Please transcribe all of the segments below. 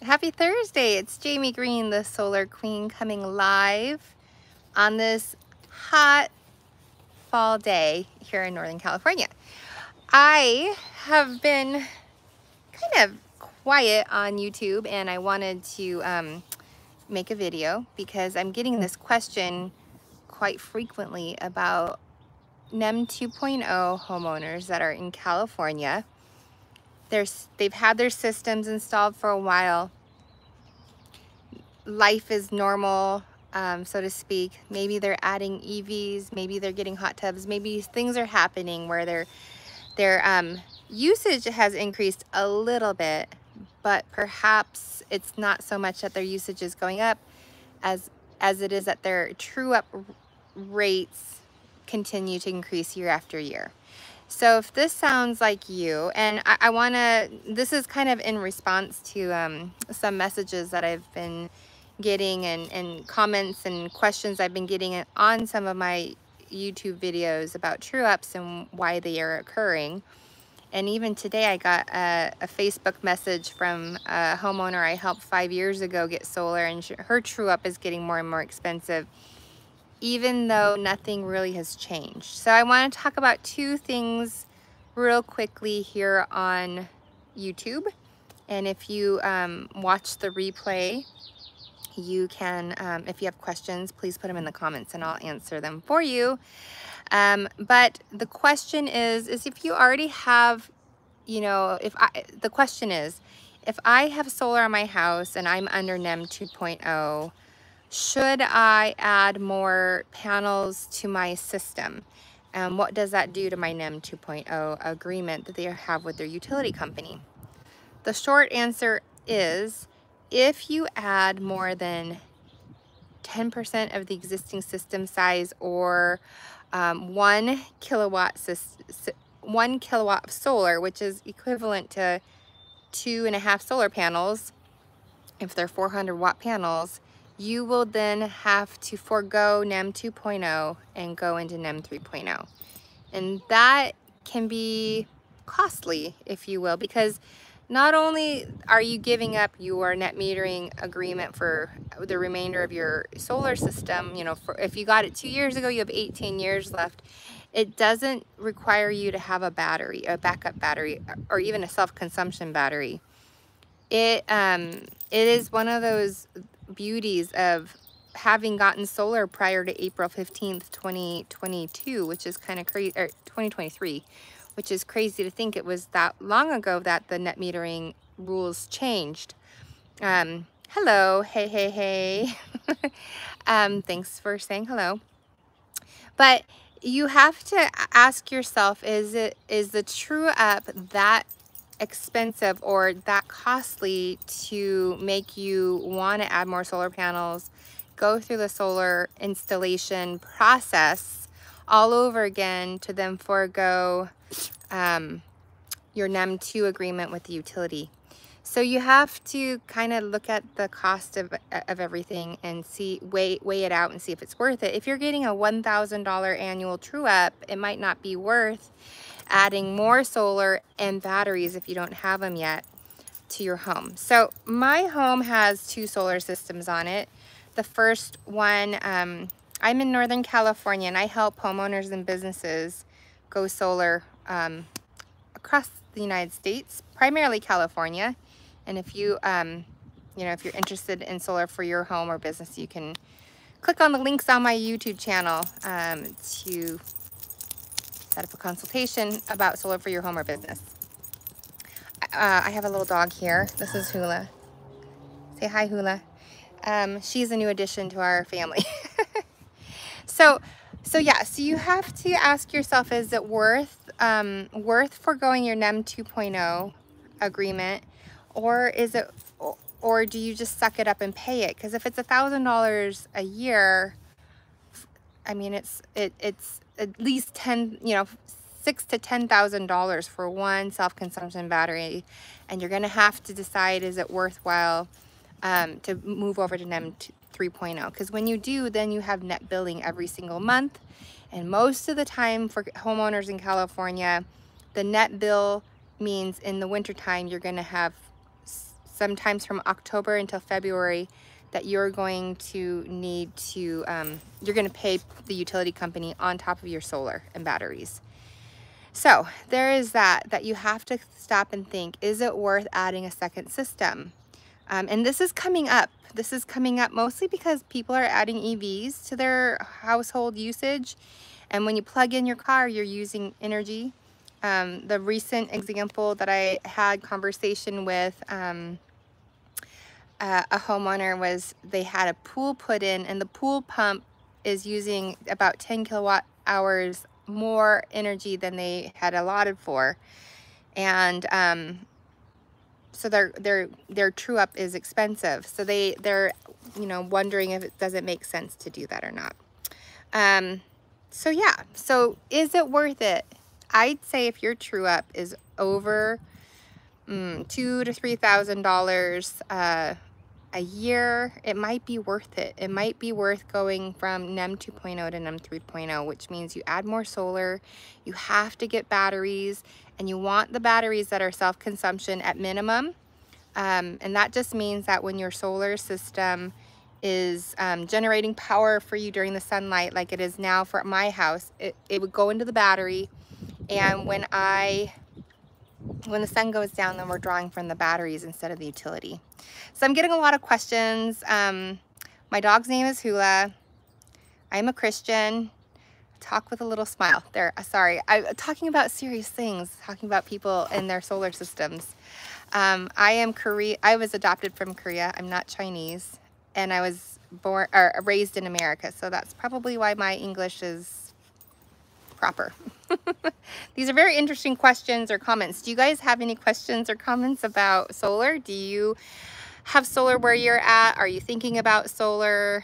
Happy Thursday. It's Jamie Green, the Solar Queen, coming live on this hot fall day here in Northern California. I have been kind of quiet on YouTube, and I wanted to make a video because I'm getting this question quite frequently about NEM 2.0 homeowners that are in California. They've had their systems installed for a while. Life is normal, so to speak. Maybe they're adding EVs, maybe they're getting hot tubs, maybe things are happening where their usage has increased a little bit, but perhaps it's not so much that their usage is going up as it is that their true-up rates continue to increase year after year. So if this sounds like you, and I wanna, this is kind of in response to some messages that I've been getting and comments and questions I've been getting on some of my YouTube videos about true-ups and why they are occurring. And even today I got a Facebook message from a homeowner I helped 5 years ago get solar, and her true-up is getting more and more expensive, even though nothing really has changed. So I want to talk about two things real quickly here on YouTube. And if you watch the replay, you can, if you have questions, please put them in the comments and I'll answer them for you. But the question is if you already have, you know, the question is, if I have solar on my house and I'm under NEM 2.0, should I add more panels to my system? What does that do to my NEM 2.0 agreement that they have with their utility company? The short answer is, if you add more than 10% of the existing system size, or 1 kilowatt of solar, which is equivalent to 2.5 solar panels, if they're 400-watt panels, you will then have to forego NEM 2.0 and go into NEM 3.0. And that can be costly, if you will, because not only are you giving up your net metering agreement for the remainder of your solar system, you know, if you got it 2 years ago, you have 18 years left. It doesn't require you to have a battery, a backup battery, or even a self-consumption battery. It is one of those beauties of having gotten solar prior to April 15th, 2022, which is kind of crazy, or 2023, which is crazy to think it was that long ago that the net metering rules changed. Hello, hey. Thanks for saying hello. But you have to ask yourself, is the true up that expensive or that costly to make you want to add more solar panels, go through the solar installation process all over again, to then forego your NEM 2 agreement with the utility? So you have to kind of look at the cost of everything and weigh it out and see if it's worth it. If you're getting a $1,000 annual true up, it might not be worth adding more solar and batteries, if you don't have them yet, to your home. So my home has 2 solar systems on it. The first one, I'm in Northern California, and I help homeowners and businesses go solar across the United States, primarily California. And if you, you know, if you're interested in solar for your home or business, you can click on the links on my YouTube channel to set up a consultation about solar for your home or business. I have a little dog here. This is Hula. Say hi, Hula. She's a new addition to our family. So yeah, so you have to ask yourself, is it worth foregoing your NEM 2.0 agreement, or do you just suck it up and pay it? Because if it's $1,000 a year, I mean, it's at least $6,000 to $10,000 for one self-consumption battery, and you're gonna have to decide, is it worthwhile to move over to NEM 3.0? Because when you do, then you have net billing every single month, and most of the time for homeowners in California, the net bill means in the wintertime you're gonna have sometimes from October until February, that you're going to need to, you're going to pay the utility company on top of your solar and batteries. So there is that you have to stop and think, is it worth adding a second system? And this is coming up. This is coming up mostly because people are adding EVs to their household usage. And when you plug in your car, you're using energy. The recent example that I had conversation with a homeowner was they had a pool put in, and the pool pump is using about 10 kilowatt hours more energy than they had allotted for. And so their true up is expensive. So they're wondering if it doesn't make sense to do that or not. So yeah, so is it worth it? I'd say if your true up is over $2,000 to $3,000 a year, it might be worth it. It might be worth going from NEM 2.0 to NEM 3.0, which means you add more solar, you have to get batteries, and you want the batteries that are self-consumption at minimum. And that just means that when your solar system is generating power for you during the sunlight, like it is now for my house, it would go into the battery, and when the sun goes down, then we're drawing from the batteries instead of the utility. So I'm getting a lot of questions. My dog's name is Hula. I'm a Christian. Talk with a little smile. There, sorry. I'm talking about serious things, talking about people and their solar systems. I was adopted from Korea. I'm not Chinese. And I was raised in America. So that's probably why my English is proper. These are very interesting questions or comments. Do you guys have any questions or comments about solar? Do you have solar where you're at? Are you thinking about solar?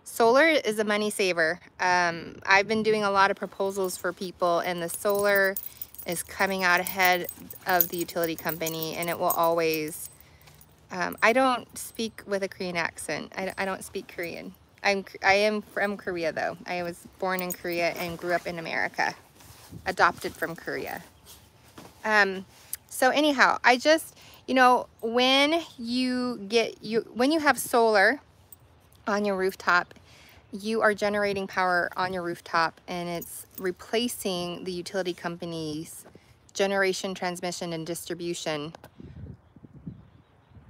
Solar is a money saver. I've been doing a lot of proposals for people, and the solar is coming out ahead of the utility company, and it will always, I don't speak with a Korean accent. I don't speak Korean. I am from Korea though. I was born in Korea and grew up in America, adopted from Korea. So anyhow, I just, when you have solar on your rooftop, you are generating power on your rooftop, and it's replacing the utility company's generation, transmission, and distribution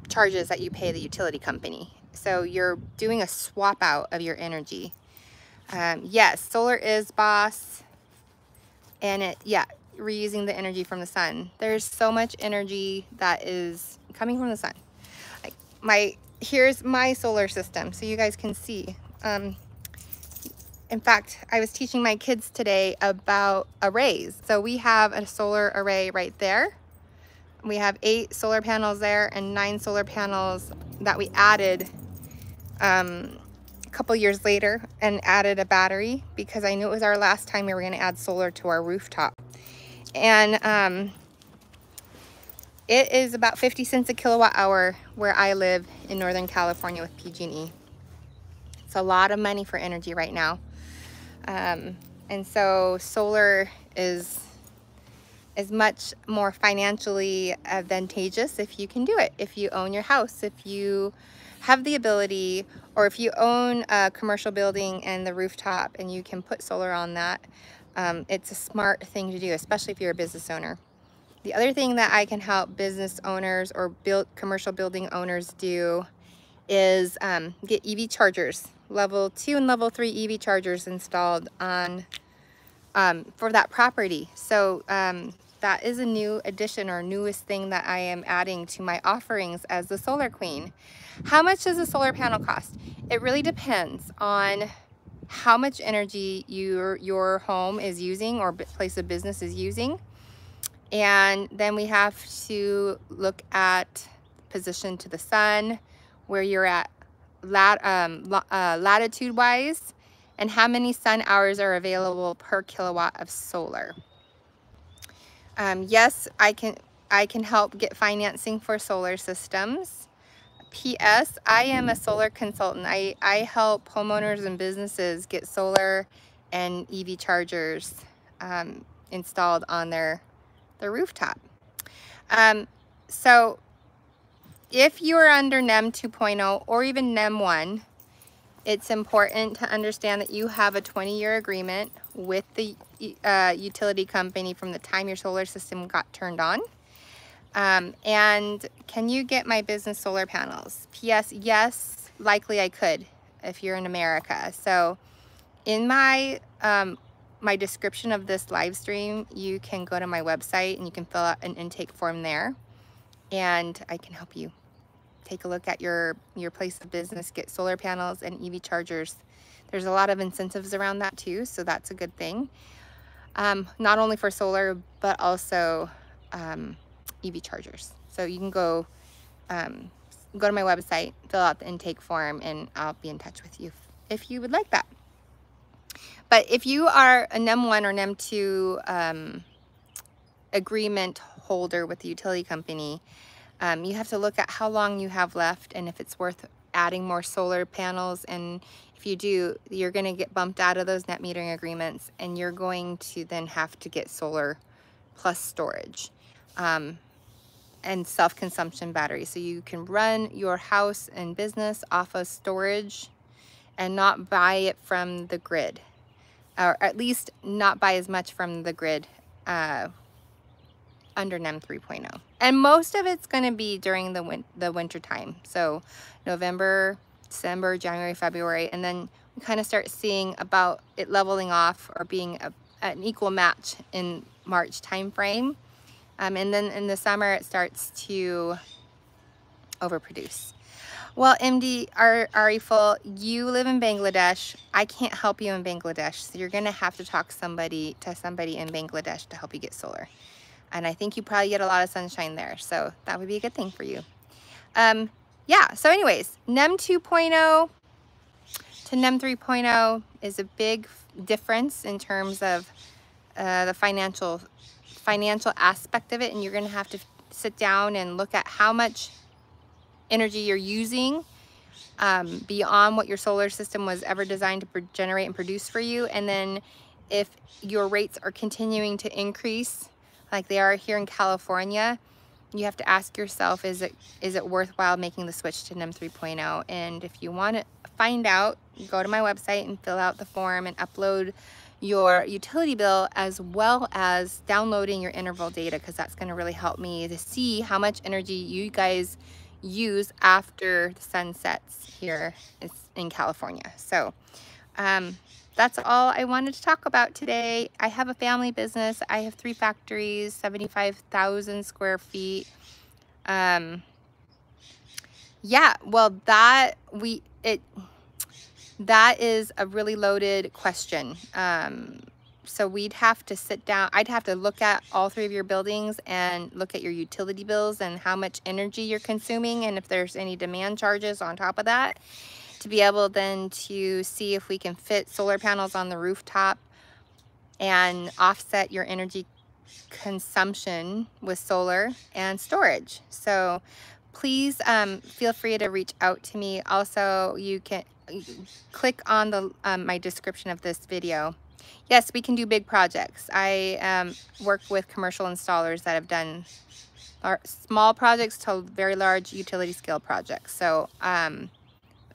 charges that you pay the utility company. So you're doing a swap out of your energy. Yes, solar is boss, and reusing the energy from the sun. There's so much energy that is coming from the sun. Here's my solar system, so you guys can see. In fact, I was teaching my kids today about arrays. So we have a solar array right there. We have 8 solar panels there and 9 solar panels that we added a couple years later, and added a battery because I knew it was our last time we were going to add solar to our rooftop. And it is about 50 cents a kilowatt hour where I live in Northern California with PG&E. It's a lot of money for energy right now. And so solar is much more financially advantageous if you can do it. If you own your house, if you have the ability, or if you own a commercial building and the rooftop and you can put solar on that, it's a smart thing to do, especially if you're a business owner. The other thing that I can help business owners or commercial building owners do is get EV chargers, level 2 and level 3 EV chargers installed on for that property. So that is a new addition or newest thing that I am adding to my offerings as the solar queen. How much does a solar panel cost? It really depends on how much energy your home is using or place of business is using. And then we have to look at position to the sun, where you're at latitude wise, and how many sun hours are available per kilowatt of solar. Yes, I can help get financing for solar systems. P.S. I am a solar consultant. I help homeowners and businesses get solar and EV chargers installed on their rooftop. So if you are under NEM 2.0 or even NEM 1, it's important to understand that you have a 20-year agreement with the utility company from the time your solar system got turned on. And can you get my business solar panels? P.S. Yes, likely I could if you're in America. So in my my description of this live stream, you can go to my website and you can fill out an intake form there, and I can help you. Take a look at your place of business, get solar panels and EV chargers. There's a lot of incentives around that too, so that's a good thing. Not only for solar, but also EV chargers. So you can go to my website, fill out the intake form, and I'll be in touch with you if you would like that. But if you are a NEM 1 or NEM 2 agreement holder with the utility company, you have to look at how long you have left and if it's worth adding more solar panels. And if you do, you're going to get bumped out of those net metering agreements, and you're going to then have to get solar plus storage and self-consumption batteries. So you can run your house and business off of storage and not buy it from the grid, or at least not buy as much from the grid under NEM 3.0. And most of it's going to be during the winter time. So November, December, January, February, and then we kind of start seeing about it leveling off or being an equal match in March timeframe. And then in the summer, it starts to overproduce. Well, MD Ariful, you live in Bangladesh. I can't help you in Bangladesh, so you're going to have to talk to somebody in Bangladesh to help you get solar. And I think you probably get a lot of sunshine there, so that would be a good thing for you. Yeah, so anyways, NEM 2.0 to NEM 3.0 is a big difference in terms of the financial aspect of it, and you're going to have to sit down and look at how much energy you're using beyond what your solar system was ever designed to generate and produce for you. And then if your rates are continuing to increase like they are here in California, you have to ask yourself, is it worthwhile making the switch to NEM 3.0? And if you want to find out, go to my website and fill out the form and upload your utility bill, as well as downloading your interval data, because that's going to really help me to see how much energy you guys use after the sun sets here in California. So that's all I wanted to talk about today. I have a family business. I have 3 factories, 75,000 square feet. Yeah, well, that is a really loaded question. So we'd have to sit down. I'd have to look at all 3 of your buildings and look at your utility bills and how much energy you're consuming, and if there's any demand charges on top of that, to be able then to see if we can fit solar panels on the rooftop and offset your energy consumption with solar and storage. So please feel free to reach out to me. Also, you can click on the my description of this video. Yes, we can do big projects. I work with commercial installers that have done small projects to very large utility scale projects. So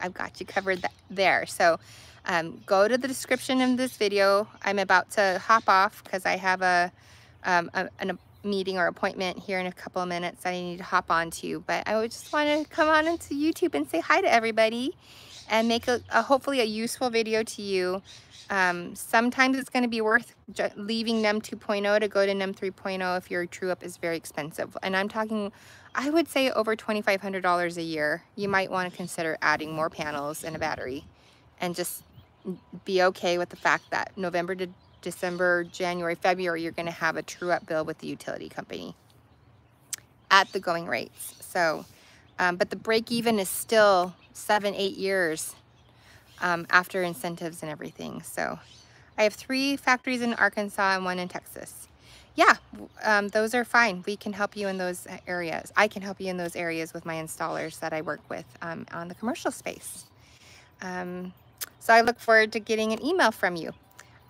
I've got you covered there. So go to the description of this video. I'm about to hop off because I have a meeting or appointment here in a couple of minutes that I need to hop on to. But I would just want to come on into YouTube and say hi to everybody and make hopefully a useful video to you. Sometimes it's going to be worth leaving NEM 2.0 to go to NEM 3.0 if your true up is very expensive. And I'm talking, I would say over $2,500 a year. You might want to consider adding more panels and a battery, and just be okay with the fact that November to December, January, February, you're going to have a true up bill with the utility company at the going rates. So, but the break even is still 7-8 years after incentives and everything. So I have 3 factories in Arkansas and 1 in Texas. Yeah, those are fine. We can help you in those areas. I can help you in those areas with my installers that I work with on the commercial space. So I look forward to getting an email from you.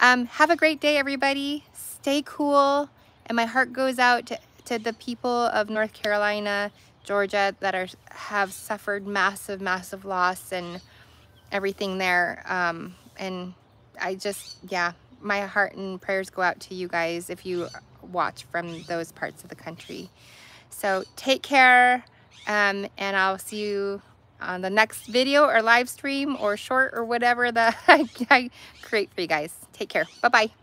Have a great day, everybody. Stay cool. And my heart goes out to the people of North Carolina, Georgia that have suffered massive loss and everything there. And I just, yeah, my heart and prayers go out to you guys if you watch from those parts of the country. So take care, and I'll see you on the next video or live stream or short or whatever that I create for you guys. Take care. Bye-bye.